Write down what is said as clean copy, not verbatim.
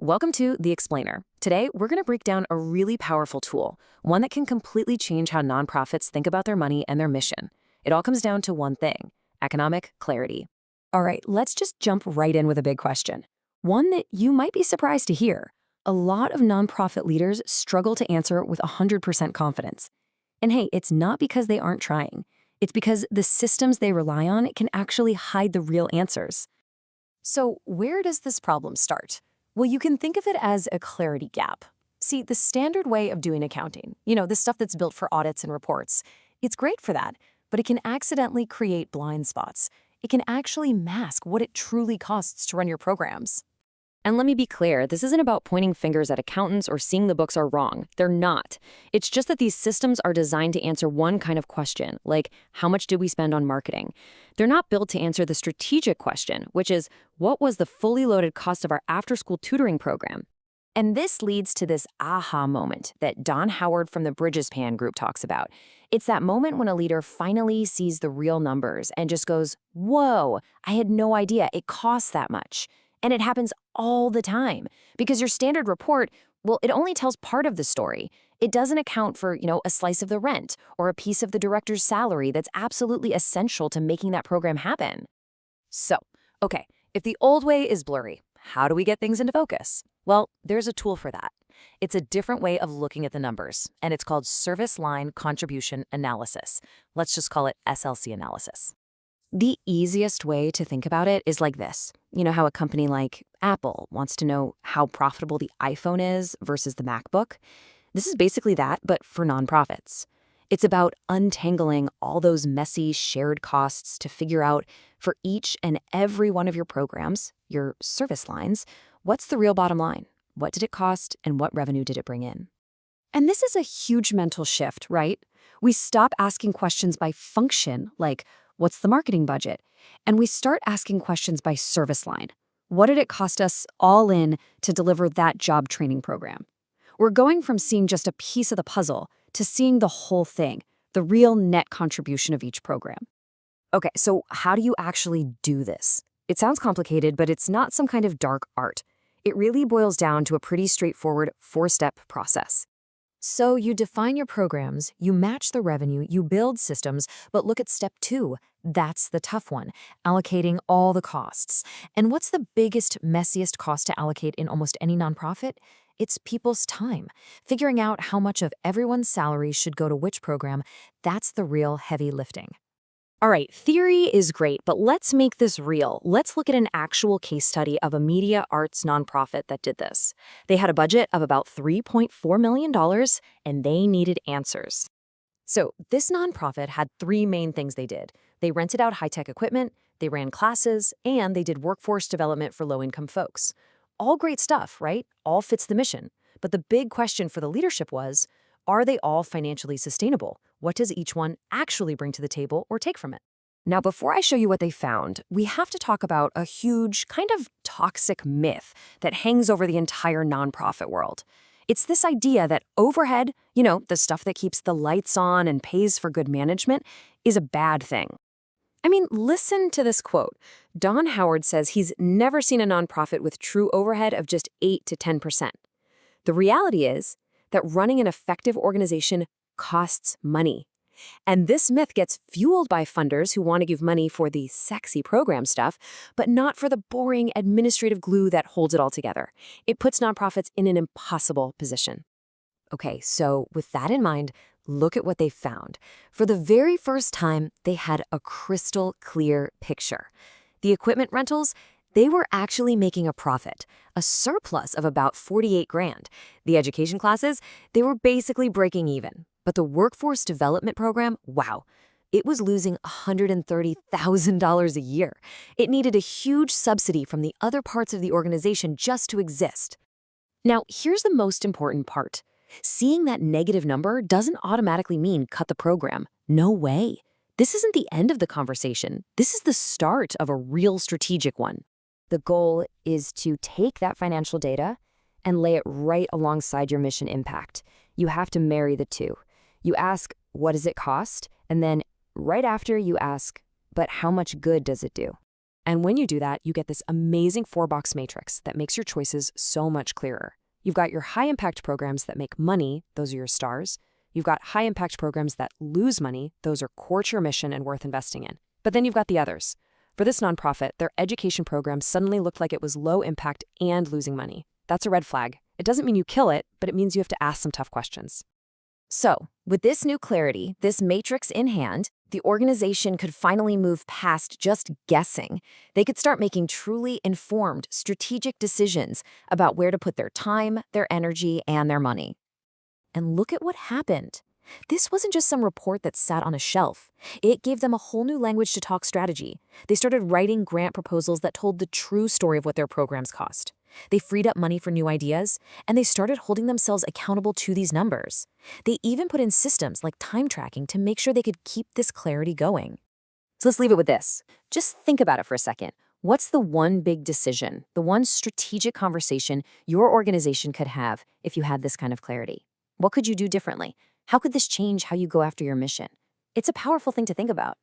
Welcome to The Explainer. Today, we're going to break down a really powerful tool, one that can completely change how nonprofits think about their money and their mission. It all comes down to one thing: economic clarity. All right, let's just jump right in with a big question. One that you might be surprised to hear. A lot of nonprofit leaders struggle to answer with 100% confidence. And hey, it's not because they aren't trying. It's because the systems they rely on can actually hide the real answers. So where does this problem start? Well, you can think of it as a clarity gap. See, the standard way of doing accounting, the stuff that's built for audits and reports, it's great for that, but it can accidentally create blind spots. It can actually mask what it truly costs to run your programs. And let me be clear, this isn't about pointing fingers at accountants or seeing the books are wrong. They're not. It's just that these systems are designed to answer one kind of question, like how much did we spend on marketing? They're not built to answer the strategic question, which is what was the fully loaded cost of our after-school tutoring program? And this leads to this aha moment that Don Howard from the Bridges Pan group talks about. It's that moment when a leader finally sees the real numbers and just goes, whoa, I had no idea it costs that much. And it happens all the time because your standard report, well, it only tells part of the story. It doesn't account for, a slice of the rent or a piece of the director's salary that's absolutely essential to making that program happen. So, okay, if the old way is blurry, how do we get things into focus? Well, there's a tool for that. It's a different way of looking at the numbers, and it's called Service Line Contribution Analysis. Let's just call it SLC analysis. The easiest way to think about it is like this. You know how a company like Apple wants to know how profitable the iPhone is versus the MacBook? This is basically that, but for nonprofits. It's about untangling all those messy shared costs to figure out for each and every one of your programs, your service lines, what's the real bottom line? What did it cost and what revenue did it bring in? And this is a huge mental shift, right? We stop asking questions by function, like, what's the marketing budget? And we start asking questions by service line. What did it cost us all in to deliver that job training program? We're going from seeing just a piece of the puzzle to seeing the whole thing, the real net contribution of each program. Okay, so how do you actually do this? It sounds complicated, but it's not some kind of dark art. It really boils down to a pretty straightforward 4-step process. So you define your programs, you match the revenue, you build systems, but look at step 2. That's the tough one, allocating all the costs. And what's the biggest, messiest cost to allocate in almost any nonprofit? It's people's time. Figuring out how much of everyone's salary should go to which program, that's the real heavy lifting. All right, theory is great, but let's make this real. Let's look at an actual case study of a media arts nonprofit that did this. They had a budget of about $3.4 million, and they needed answers. So this nonprofit had 3 main things they did. They rented out high-tech equipment, they ran classes, and they did workforce development for low-income folks. All great stuff, right? All fits the mission. But the big question for the leadership was, are they all financially sustainable? What does each one actually bring to the table or take from it? Now, before I show you what they found, we have to talk about a huge, kind of toxic myth that hangs over the entire nonprofit world. It's this idea that overhead, the stuff that keeps the lights on and pays for good management, is a bad thing. I mean, listen to this quote. Don Howard says he's never seen a nonprofit with true overhead of just 8 to 10%. The reality is that running an effective organization costs money. And this myth gets fueled by funders who want to give money for the sexy program stuff, but not for the boring administrative glue that holds it all together. It puts nonprofits in an impossible position. Okay, so with that in mind, look at what they found. For the very first time, they had a crystal clear picture. The equipment rentals, they were actually making a profit, a surplus of about 48 grand. The education classes, they were basically breaking even. But the workforce development program, wow, it was losing $130,000 a year. It needed a huge subsidy from the other parts of the organization just to exist. Now, here's the most important part. Seeing that negative number doesn't automatically mean cut the program. No way. This isn't the end of the conversation. This is the start of a real strategic one. The goal is to take that financial data and lay it right alongside your mission impact. You have to marry the two. You ask, what does it cost? And then right after you ask, but how much good does it do? And when you do that, you get this amazing 4-box matrix that makes your choices so much clearer. You've got your high-impact programs that make money, those are your stars. You've got high-impact programs that lose money, those are core to your mission and worth investing in. But then you've got the others. For this nonprofit, their education program suddenly looked like it was low impact and losing money. That's a red flag. It doesn't mean you kill it, but it means you have to ask some tough questions. So, with this new clarity, this matrix in hand, the organization could finally move past just guessing. They could start making truly informed, strategic decisions about where to put their time, their energy, and their money. And look at what happened. This wasn't just some report that sat on a shelf. It gave them a whole new language to talk strategy. They started writing grant proposals that told the true story of what their programs cost. They freed up money for new ideas, and they started holding themselves accountable to these numbers. They even put in systems like time tracking to make sure they could keep this clarity going. So let's leave it with this. Just think about it for a second. What's the one big decision, the one strategic conversation your organization could have if you had this kind of clarity? What could you do differently? How could this change how you go after your mission? It's a powerful thing to think about.